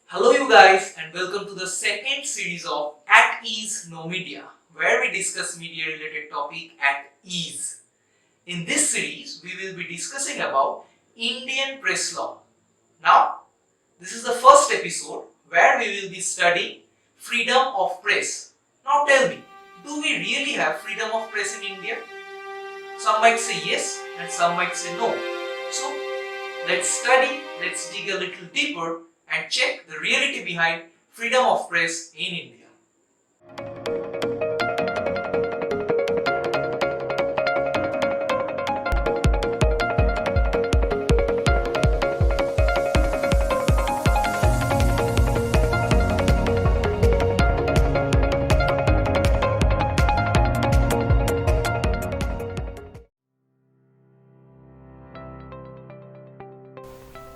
Hello you guys and welcome to the second series of At Ease No Media, where we discuss media related topic at ease. In this series we will be discussing about Indian press law. Now this is the first episode where we will be studying freedom of press. Now tell me, do we really have freedom of press in India? Some might say yes and some might say no. So let's study, let's dig a little deeper and check the reality behind freedom of press in India.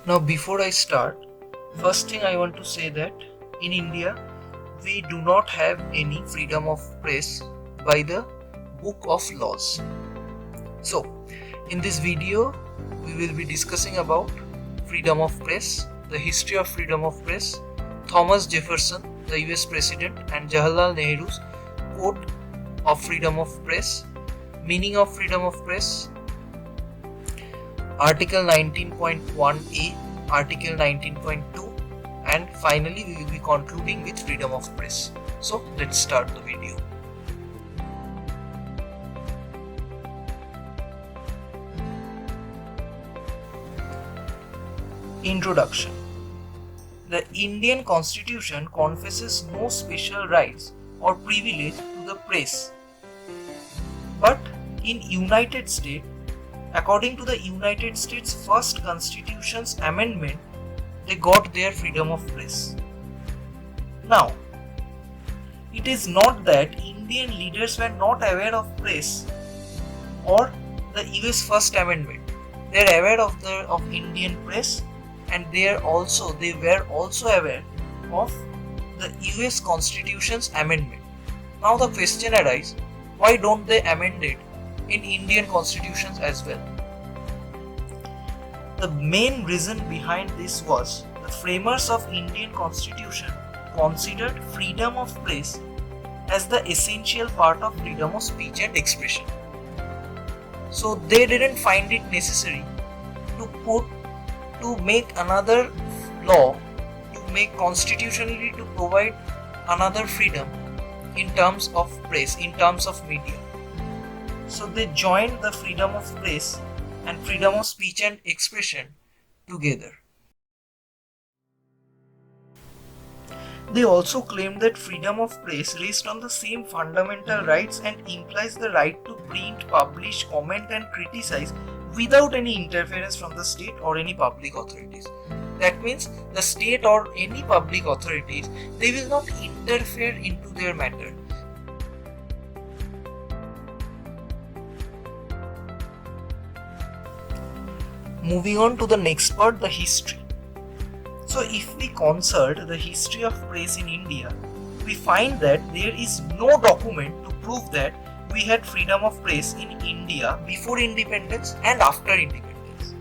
Now before I start, first thing I want to say that in India we do not have any freedom of press by the book of laws. So in this video we will be discussing about freedom of press, the history of freedom of press, Thomas Jefferson, the US President, and Jawaharlal Nehru's Code of Freedom of Press, meaning of freedom of press, Article 19.1a, Article 19.2, and finally we will be concluding with freedom of press. So let's start the video. Introduction. The Indian Constitution confesses no special rights or privilege to the press. But in United States, according to the United States first Constitution's amendment, they got their freedom of press. Now, it is not that Indian leaders were not aware of press or the US first amendment. They are aware of Indian press, and they were also aware of the US Constitution's amendment. Now the question arises, why don't they amend it in Indian constitutions as well? The main reason behind this was the framers of Indian constitution considered freedom of press as the essential part of freedom of speech and expression. So they didn't find it necessary to make another law, to make constitutionally to provide another freedom in terms of press, in terms of media. So they joined the freedom of press and freedom of speech and expression together. They also claimed that freedom of press rests on the same fundamental rights and implies the right to print, publish, comment and criticize without any interference from the state or any public authorities. That means the state or any public authorities, they will not interfere into their matter. Moving on to the next part, the history. So if we consult the history of press in India, we find that there is no document to prove that we had freedom of press in India before independence and after independence.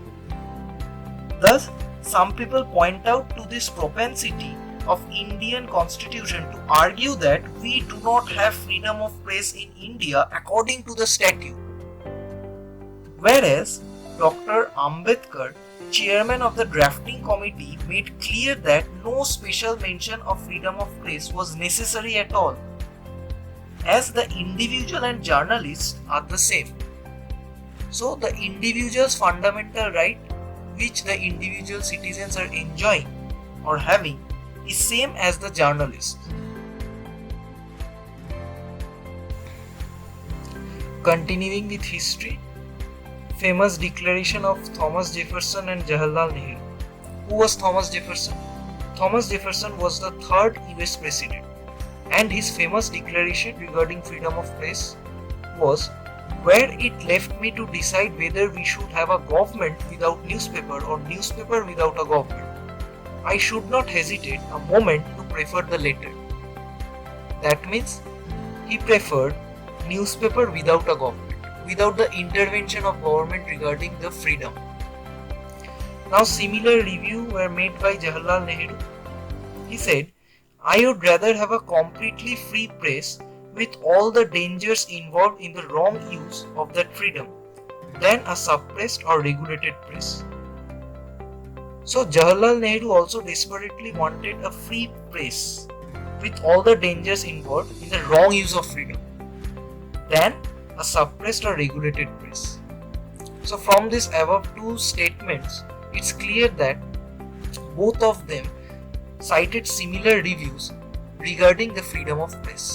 Thus, some people point out to this propensity of Indian constitution to argue that we do not have freedom of press in India according to the statute. Whereas Dr. Ambedkar, chairman of the drafting committee, made clear that no special mention of freedom of press was necessary at all, as the individual and journalists are the same. So the individual's fundamental right, which the individual citizens are enjoying or having, is same as the journalist. Continuing with history, famous declaration of Thomas Jefferson and Jawaharlal Nehru. Who was Thomas Jefferson? Thomas Jefferson was the third US president, and his famous declaration regarding freedom of press was, "Where it left me to decide whether we should have a government without newspaper or newspaper without a government, I should not hesitate a moment to prefer the latter." That means he preferred newspaper without a government, without the intervention of government regarding the freedom. Now similar review were made by Jawaharlal Nehru. He said, "I would rather have a completely free press with all the dangers involved in the wrong use of that freedom than a suppressed or regulated press." So Jawaharlal Nehru also desperately wanted a free press with all the dangers involved in the wrong use of freedom than a suppressed or regulated press. So from these above two statements, it's clear that both of them cited similar reviews regarding the freedom of press.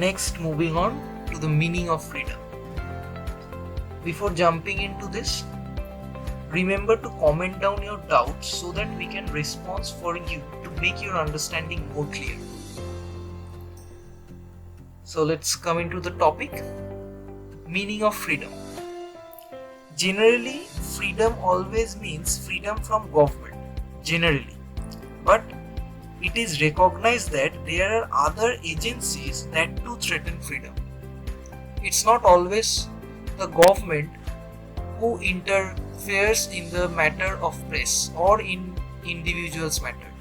Next, moving on to the meaning of freedom. Before jumping into this, remember to comment down your doubts so that we can respond for you to make your understanding more clear. So let's come into the topic. Meaning of freedom. Generally, freedom always means freedom from government, generally. But it is recognized that there are other agencies that too threaten freedom. It's not always the government who interferes in the matter of press or in individuals' matter.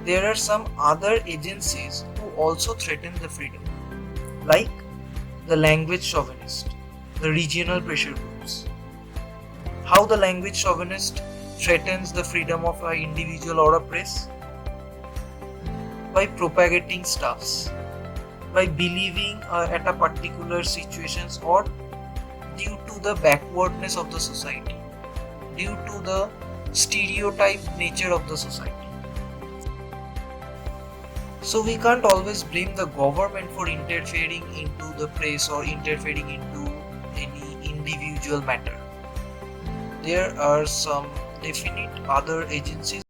There are some other agencies who also threaten the freedom, like the language chauvinist, the regional pressure groups. How the language chauvinist threatens the freedom of an individual or a press? By propagating stuffs, by believing at a particular situations, or due to the backwardness of the society, due to the stereotype nature of the society. So we can't always blame the government for interfering into the press or interfering into any individual matter. There are some definite other agencies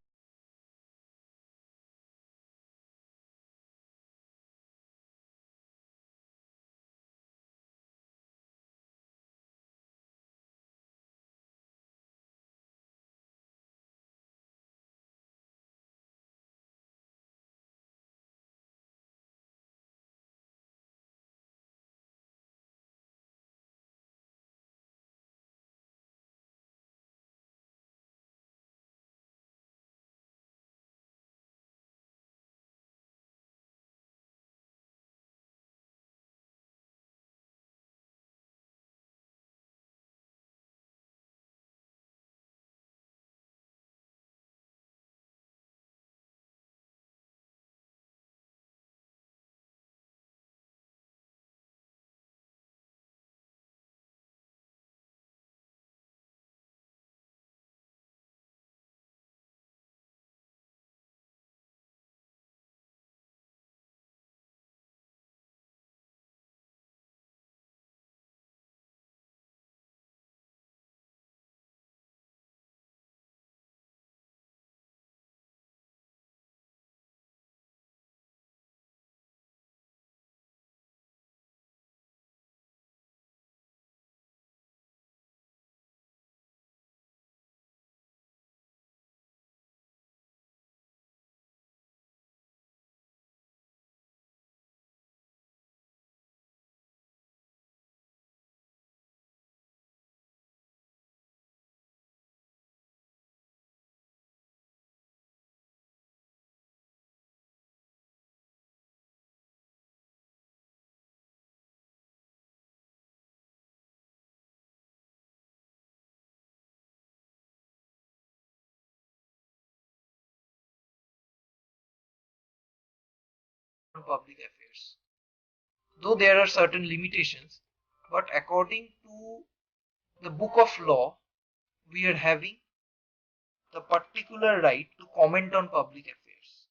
on public affairs. Though there are certain limitations, but according to the book of law, we are having the particular right to comment on public affairs.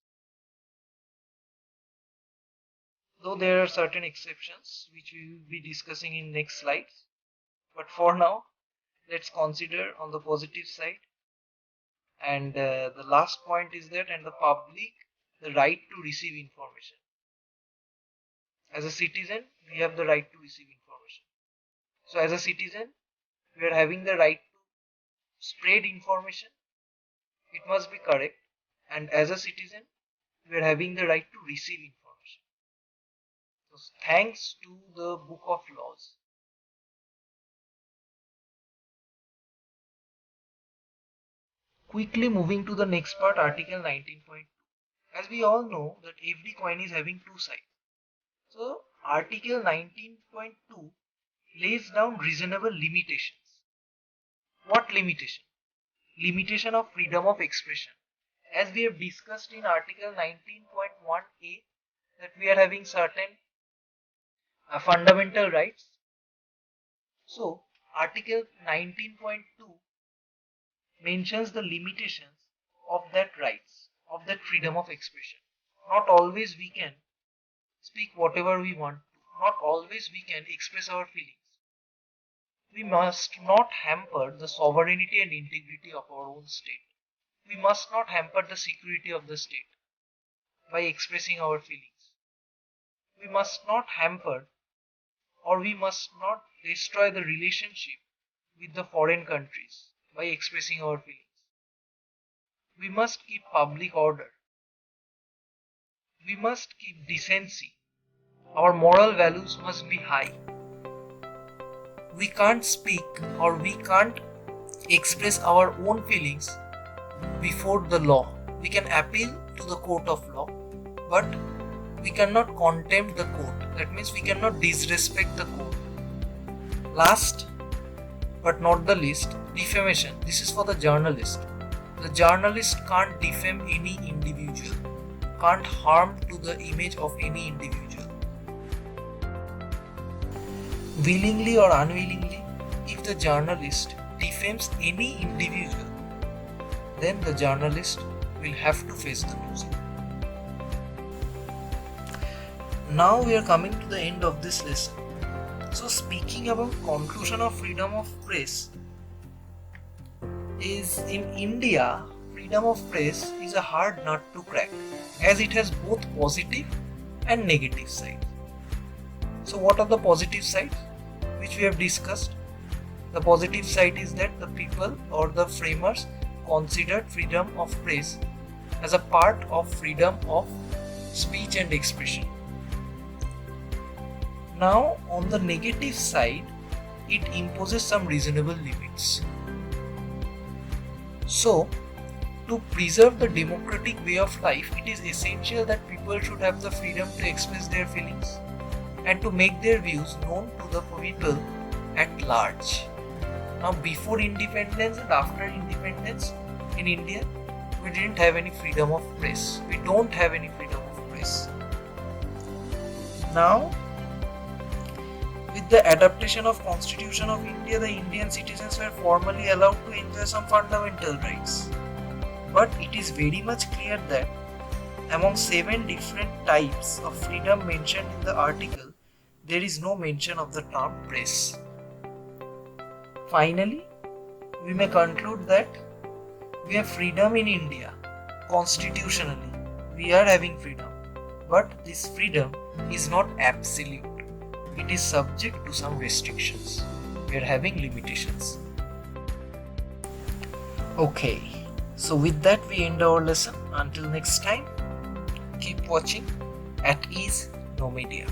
though there are certain exceptions which we will be discussing in next slides. But for now, let's consider on the positive side. And the last point is that, and the public, the right to receive information. As a citizen, we have the right to receive information. So as a citizen, we are having the right to spread information. It must be correct. And as a citizen, we are having the right to receive information. So thanks to the Book of Laws. Quickly moving to the next part, Article 19.2. As we all know that every coin is having two sides. So Article 19.2 lays down reasonable limitations. What limitation? Limitation of freedom of expression. As we have discussed in Article 19.1a that we are having certain fundamental rights. So Article 19.2 mentions the limitations of that rights, of that freedom of expression. Not always we can speak whatever we want to. Not always we can express our feelings. We must not hamper the sovereignty and integrity of our own state. We must not hamper the security of the state by expressing our feelings. We must not hamper, or we must not destroy the relationship with the foreign countries by expressing our feelings. We must keep public order. We must keep decency. Our moral values must be high. We can't speak, or we can't express our own feelings before the law. We can appeal to the court of law, but we cannot contempt the court. That means we cannot disrespect the court. Last but not the least, defamation. This is for the journalist. The journalist can't defame any individual, can't harm to the image of any individual. Willingly or unwillingly, if the journalist defames any individual, then the journalist will have to face the music. Now we are coming to the end of this lesson. So speaking about conclusion of freedom of press, is in India, freedom of press is a hard nut to crack, as it has both positive and negative sides. So what are the positive sides which we have discussed? The positive side is that the people or the framers considered freedom of press as a part of freedom of speech and expression. Now on the negative side, it imposes some reasonable limits. So to preserve the democratic way of life, it is essential that people should have the freedom to express their feelings and to make their views known to the people at large. Now before independence and after independence in India, we didn't have any freedom of press. We don't have any freedom of press. Now with the adaptation of Constitution of India, the Indian citizens were formally allowed to enjoy some fundamental rights. But it is very much clear that among 7 different types of freedom mentioned in the article, there is no mention of the term press. Finally, we may conclude that we have freedom in India. Constitutionally, we are having freedom. But this freedom is not absolute. It is subject to some restrictions. We are having limitations. Okay, so with that we end our lesson. Until next time, keep watching At Ease No Media.